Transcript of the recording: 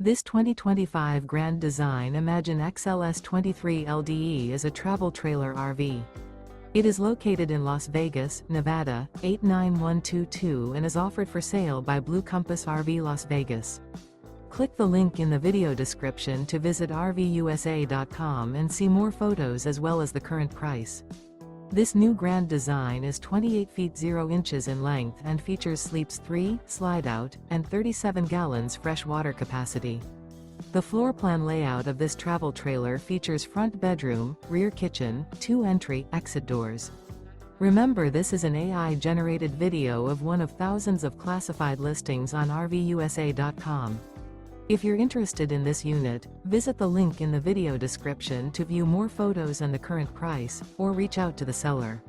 This 2025 Grand Design Imagine XLS 23 LDE is a travel trailer RV. It is located in Las Vegas, Nevada, 89122 and is offered for sale by Blue Compass RV Las Vegas. Click the link in the video description to visit RVUSA.com and see more photos as well as the current price. This new Grand Design is 28 feet 0 inches in length and features sleeps 3, slide-out, and 37 gallons fresh water capacity. The floor plan layout of this travel trailer features front bedroom, rear kitchen, 2 entry/exit doors. Remember, this is an AI-generated video of one of thousands of classified listings on RVUSA.com. If you're interested in this unit, visit the link in the video description to view more photos and the current price, or reach out to the seller.